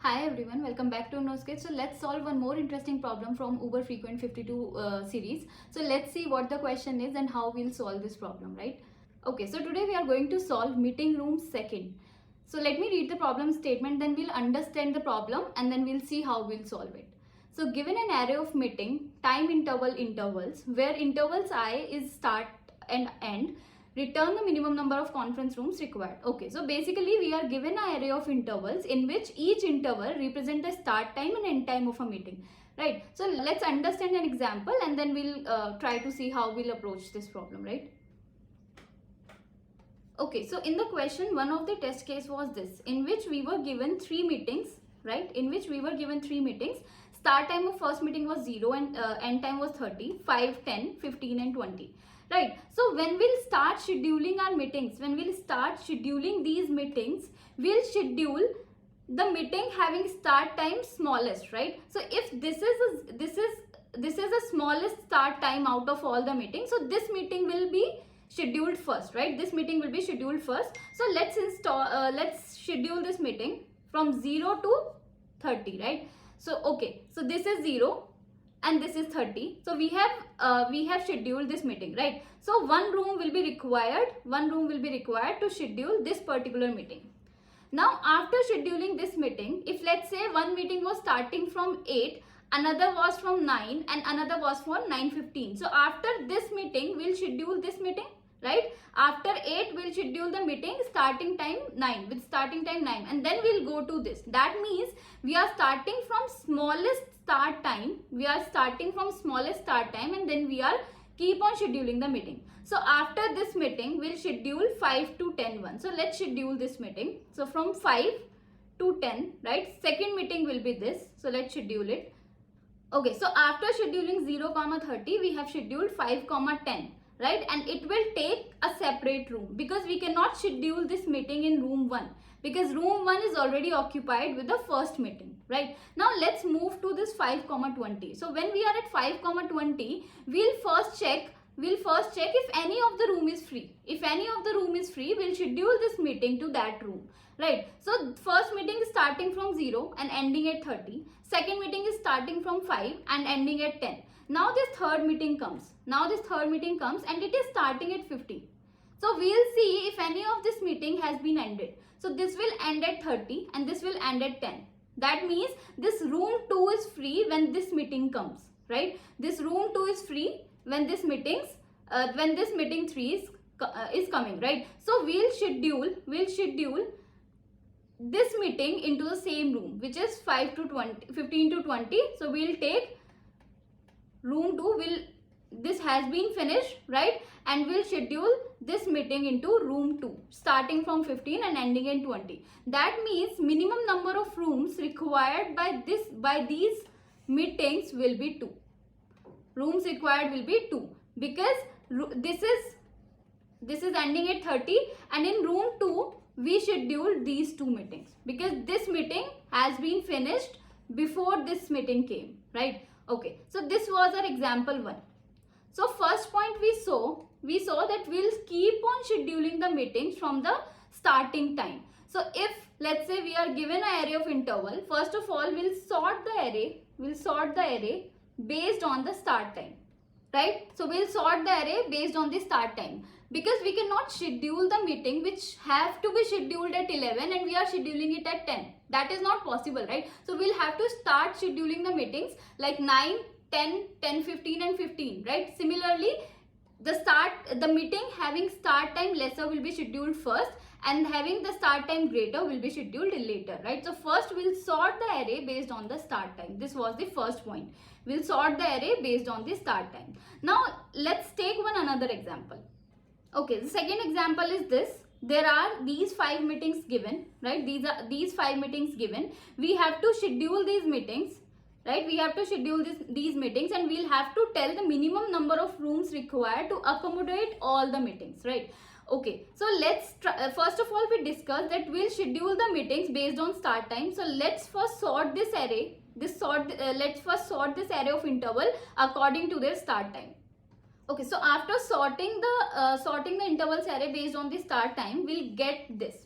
Hi everyone, welcome back to NoSketch. So let's solve one more interesting problem from Uber Frequent 52 series. So let's see what the question is and how we'll solve this problem, right? Okay, so today we are going to solve meeting room second. So let me read the problem statement, then we'll understand the problem and then we'll see how we'll solve it. So given an array of meeting, time intervals, where intervals I is start and end, return the minimum number of conference rooms required. Okay, so basically we are given an array of intervals in which each interval represents the start time and end time of a meeting. Right, so let's understand an example and then we'll try to see how we'll approach this problem, right? Okay, so in the question, one of the test case was this, in which we were given three meetings, right? In which we were given three meetings. Start time of first meeting was 0 and end time was 30, 5, 10, 15 and 20. Right, so when we'll start scheduling our meetings, when we'll start scheduling these meetings, we'll schedule the meeting having start time smallest, right? So if this is the smallest start time out of all the meetings, so this meeting will be scheduled first, right? This meeting will be scheduled first. So let's schedule this meeting from 0 to 30, right? So okay, so this is 0 and this is 30. So we have scheduled this meeting, right? So one room will be required to schedule this particular meeting. Now after scheduling this meeting, if let's say one meeting was starting from 8, another was from 9 and another was for 9:15. So after this meeting, we'll schedule this meeting, right? After 8, we'll schedule the meeting starting time 9 with starting time 9 and then we'll go to this. That means we are starting from smallest start time. And then we are keep on scheduling the meeting. So after this meeting, we'll schedule 5 to 10 one. So let's schedule this meeting. So from 5 to 10, right? Second meeting will be this. So let's schedule it. Okay, so after scheduling 0, 30, we have scheduled 5, 10, right? And it will take a separate room because we cannot schedule this meeting in room 1 because room 1 is already occupied with the first meeting, right? Now let's move to this 5, 20. So when we are at 5, 20, we'll first check if any of the room is free. If any of the room is free, we'll schedule this meeting to that room, right? So first meeting is starting from 0 and ending at 30. Second meeting is starting from 5 and ending at 10. Now this third meeting comes. And it is starting at 50. So we'll see if any of this meeting has been ended. So this will end at 30 and this will end at 10. That means this room 2 is free when this meeting comes, right? This room 2 is free when this meeting 3 is coming, right? So we'll schedule this meeting into the same room, which is 15 to 20. So we'll take room 2, this has been finished, right? And we'll schedule this meeting into room 2 starting from 15 and ending in 20. That means minimum number of rooms required by these meetings will be 2. Rooms required will be 2 because this is ending at 30 and in room 2 we scheduled these 2 meetings because this meeting has been finished before this meeting came, right? Okay, so this was our example 1. So first point we saw that we'll keep on scheduling the meetings from the starting time. So if let's say we are given an array of interval, first of all we'll sort the array based on the start time, right? So we'll sort the array based on the start time because we cannot schedule the meeting which have to be scheduled at 11 and we are scheduling it at 10. That is not possible, right? So we'll have to start scheduling the meetings like 9, 10, 10, 15 and 15, right? Similarly, the meeting having start time lesser will be scheduled first and having the start time greater will be scheduled later, right? So first we'll sort the array based on the start time. This was the first point. We'll sort the array based on the start time. Now let's take another example. Okay, the second example is this. There are these 5 meetings given, right? These 5 meetings given. We have to schedule these meetings, right? We have to schedule these meetings and we'll have to tell the minimum number of rooms required to accommodate all the meetings, right? Okay, so let's try, first of all we discussed that we'll schedule the meetings based on start time. So let's first sort this array. Let's first sort this array of interval according to their start time. Okay, so after sorting the intervals array based on the start time, we'll get this.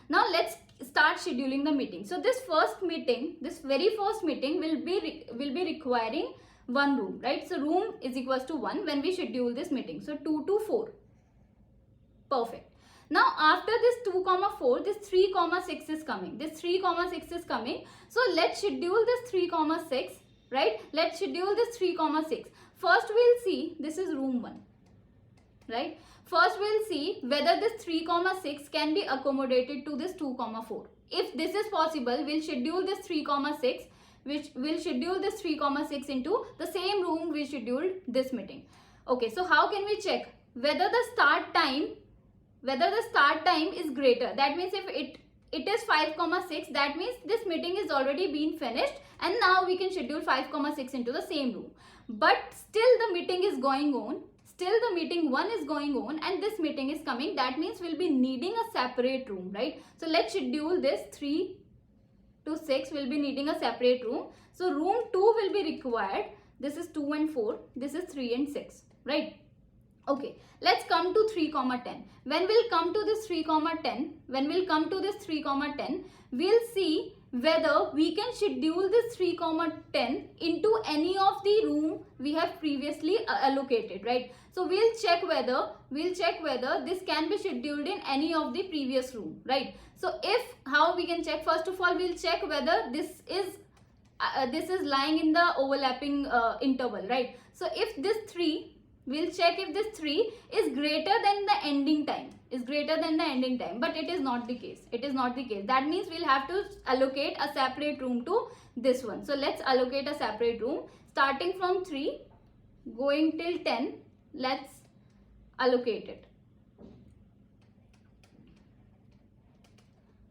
Now let's start scheduling the meeting. So this very first meeting will be requiring one room, right? So room is equals to 1 when we schedule this meeting. So 2 to 4. Perfect. Now after this 2, 4, this 3, 6 is coming. This 3, 6 is coming. So let's schedule this 3, 6, right? Let's schedule this 3, 6. First we'll see, this is room 1, right? First we'll see whether this 3, 6 can be accommodated to this 2, 4. If this is possible, we'll schedule this 3, 6, which will schedule this 3, 6 into the same room we scheduled this meeting. Okay, so how can we check whether the start time is greater? That means if it is 5, 6, that means this meeting is already been finished and now we can schedule 5, 6 into the same room. But still the meeting is going on. Still the meeting 1 is going on and this meeting is coming. That means we'll be needing a separate room, right? So let's schedule this 3 to 6 will be needing a separate room. So room 2 will be required. This is 2 and 4. This is 3 and 6, right? Okay, let's come to 3, 10. When we'll come to this 3, 10, we'll see whether we can schedule this 3, 10 into any of the room we have previously allocated, right? So we'll check whether this can be scheduled in any of the previous room, right? So how we can check? First of all, we'll check whether this is lying in the overlapping interval, right? So if this 3, we'll check if this 3 is greater than the ending time, but it is not the case. That means we'll have to allocate a separate room to this one. So let's allocate a separate room starting from 3 going till 10. Let's allocate it.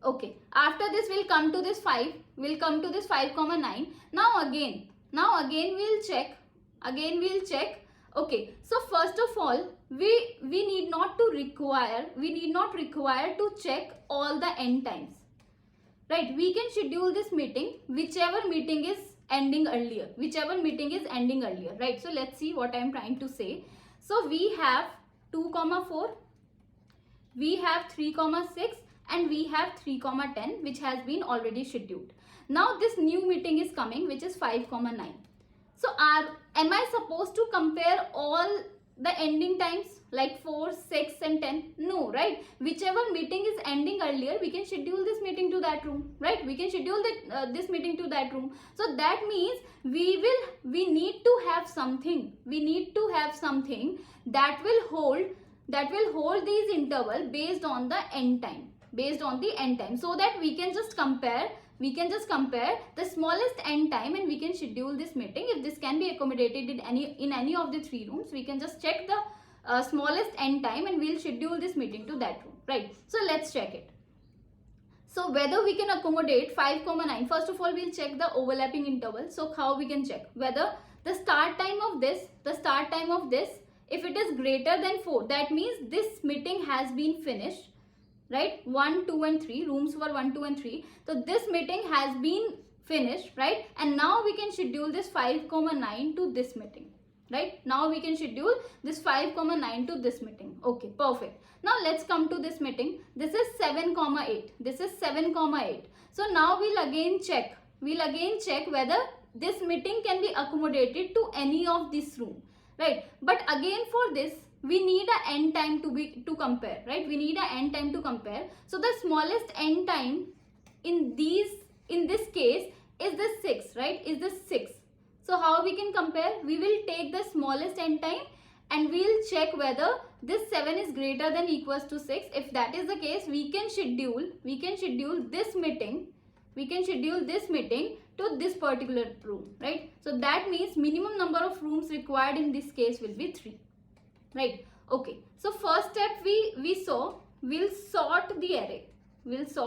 Okay, after this we'll come to this 5, 5, 9. Now again we'll check. Okay, so first of all, we need not require to check all the end times, right? We can schedule this meeting, whichever meeting is ending earlier, right? So let's see what I am trying to say. So we have 2, 4, we have 3, 6, and we have 3, 10, which has been already scheduled. Now this new meeting is coming, which is 5, 9. So am I supposed to compare all the ending times like 4, 6 and 10? No, right? Whichever meeting is ending earlier, we can schedule this meeting to that room, right? We can schedule this meeting to that room. So that means we need to have something. That will hold these interval based on the end time, so that we can just compare the smallest end time and we can schedule this meeting. If this can be accommodated in any of the 3 rooms, we can just check the smallest end time and we'll schedule this meeting to that room, right? So let's check it. So whether we can accommodate 5, 9, first of all we'll check the overlapping interval. So how we can check whether the start time of this, if it is greater than 4, that means this meeting has been finished, right? 1, 2 and 3, rooms were 1, 2 and 3. So this meeting has been finished, right? And now we can schedule this 5, 9 to this meeting, right? Now we can schedule this 5, 9 to this meeting. Okay, perfect. Now let's come to this meeting. This is 7, 8. So now we'll again check whether this meeting can be accommodated to any of this room, right? But again for this, we need an end time to compare, right? So the smallest end time in this case is this 6, right? So how we can compare? We will take the smallest end time and we'll check whether this 7 is greater than equals to 6. If that is the case, we can schedule this meeting to this particular room, right? So that means minimum number of rooms required in this case will be 3. Right? Okay. So first step we'll sort the array. Based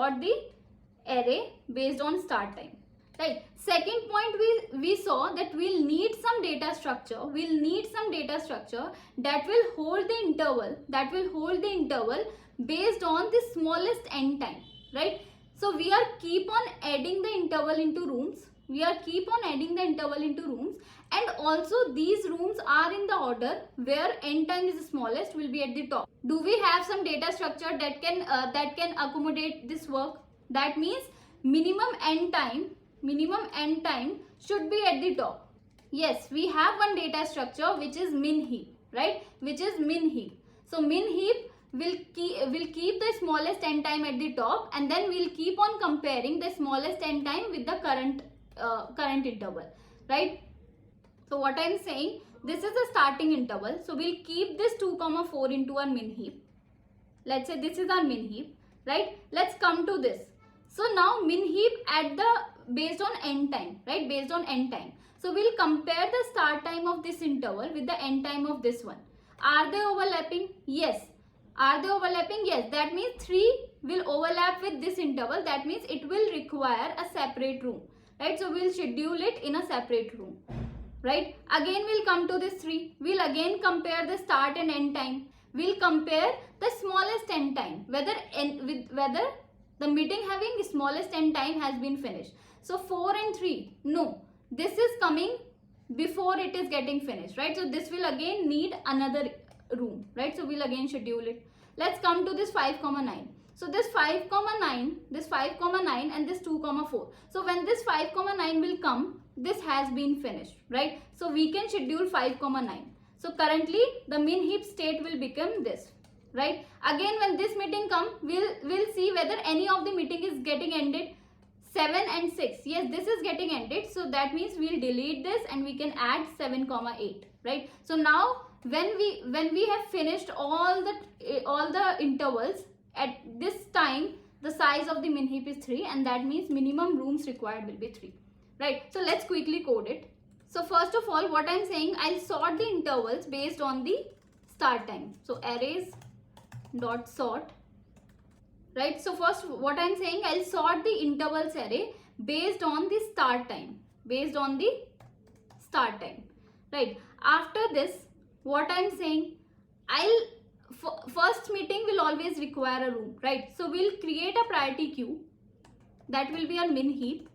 on start time. Right? Second point, we saw that we'll need some data structure. That will hold the interval based on the smallest end time. Right? So we are keep on adding the interval into rooms. And also these rooms are in the order where end time is smallest will be at the top. Do we have some data structure that can accommodate this work? That means minimum end time should be at the top. Yes, we have one data structure which is min heap, right? Which is min heap. So min heap will keep the smallest end time at the top, and then we'll keep on comparing the smallest end time with the current interval, right? So what I'm saying, this is the starting interval. So we'll keep this 2,4 into our min heap. Let's say this is our min heap, right? Let's come to this. So now min heap at the based on end time, right? Based on end time. So we'll compare the start time of this interval with the end time of this one. Are they overlapping? Yes. Are they overlapping? Yes. That means 3 will overlap with this interval. That means it will require a separate room, right? So we'll schedule it in a separate room, right? Again we'll come to this 3. We'll again compare the start and end time. We'll compare the smallest end time, whether the meeting having the smallest end time has been finished. So 4 and 3, no, this is coming before it is getting finished, right? So this will again need another room, right? So we'll again schedule it. Let's come to this 5,9. So this 5,9, this 5,9 and this 2,4. So when this 5,9 will come, this has been finished, right? So we can schedule 5,9. So currently the min heap state will become this, right? Again when this meeting come, we'll see whether any of the meeting is getting ended. 7 and 6, yes, this is getting ended. So that means we'll delete this and we can add 7,8, right? So now when we have finished all the intervals, at this time the size of the min heap is 3, and that means minimum rooms required will be 3, right? So let's quickly code it. So first of all, what I'm saying, I'll sort the intervals based on the start time. So arrays dot sort, right? So first what I'm saying, I'll sort the intervals array based on the start time, right? After this, what I'm saying, first meeting will always require a room, right? So we'll create a priority queue that will be a min heap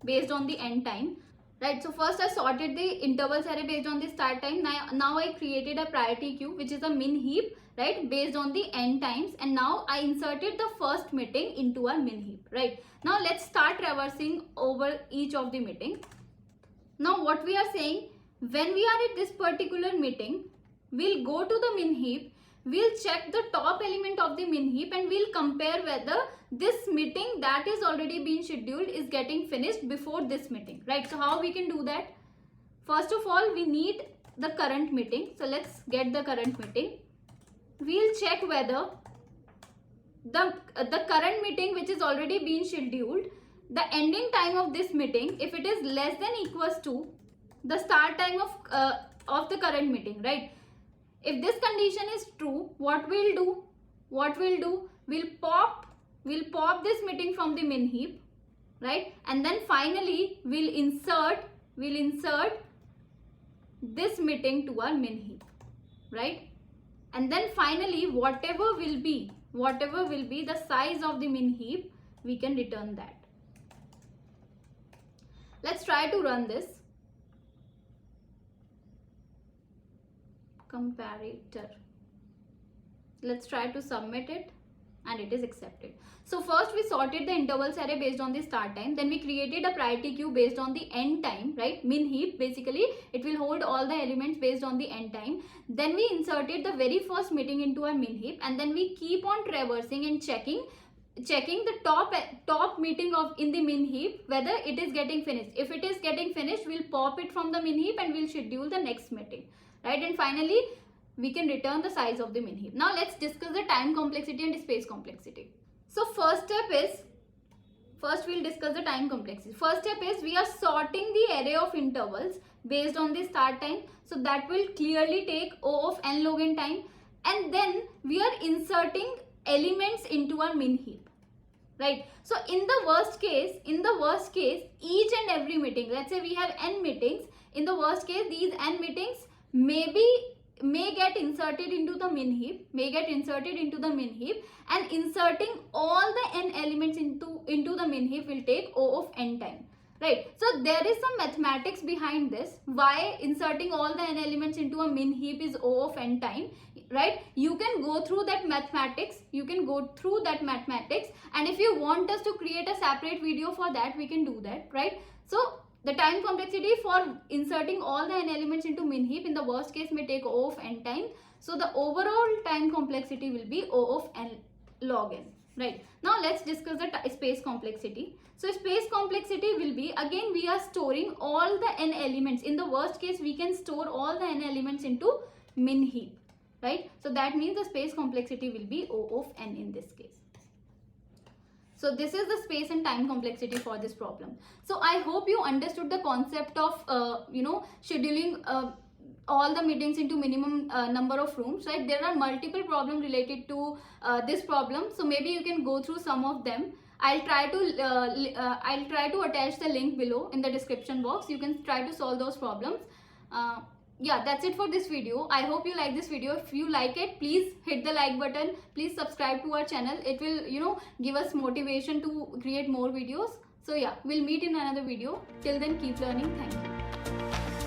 based on the end time, right? So first I sorted the intervals array based on the start time. Now I created a priority queue which is a min heap, right, based on the end times, and now I inserted the first meeting into a min heap, right? Now let's start traversing over each of the meeting. Now what we are saying, when we are at this particular meeting, we'll go to the min heap, we'll check the top element of the min heap, and we'll compare whether this meeting that is already been scheduled is getting finished before this meeting, right? So how we can do that? First of all, we need the current meeting. So let's get the current meeting. We'll check whether the current meeting which is already been scheduled, the ending time of this meeting, if it is less than equals to the start time of the current meeting, right? If this condition is true, what we'll do, we'll pop this meeting from the min heap, right? And then finally we'll insert this meeting to our min heap, right? And then finally whatever will be the size of the min heap, we can return that. Let's try to run this. Comparator. Let's try to submit it, and it is accepted. So first we sorted the intervals array based on the start time, then we created a priority queue based on the end time, right? Min heap, basically it will hold all the elements based on the end time. Then we inserted the very first meeting into our min heap, and then we keep on traversing and checking the top meeting in the min heap whether it is getting finished. If it is getting finished, we'll pop it from the min heap and we'll schedule the next meeting, right? And finally we can return the size of the min heap. Now let's discuss the time complexity and space complexity. So first we'll discuss the time complexity. First step is we are sorting the array of intervals based on the start time. So that will clearly take O of n log n time, and then we are inserting elements into our min heap, right? So in the worst case, each and every meeting, let's say we have n meetings, in the worst case these n meetings may get inserted into the min heap, and inserting all the n elements into the min heap will take O of n time, right? So there is some mathematics behind this, why inserting all the n elements into a min heap is O of n time, right? You can go through that mathematics, and if you want us to create a separate video for that, we can do that, right? So the time complexity for inserting all the n elements into min heap in the worst case may take O of n time. So the overall time complexity will be O of n log n, right? Now let's discuss the space complexity. So space complexity will be, again we are storing all the n elements. In the worst case, we can store all the n elements into min heap, right? So that means the space complexity will be O of n in this case. So this is the space and time complexity for this problem. So I hope you understood the concept of scheduling all the meetings into minimum number of rooms, right? There are multiple problems related to this problem, so maybe you can go through some of them. I'll try to attach the link below in the description box. You can try to solve those problems. Yeah, that's it for this video. I hope you like this video. If you like it, please hit the like button. Please subscribe to our channel. It will give us motivation to create more videos. So yeah, we'll meet in another video. Till then, keep learning. Thank you.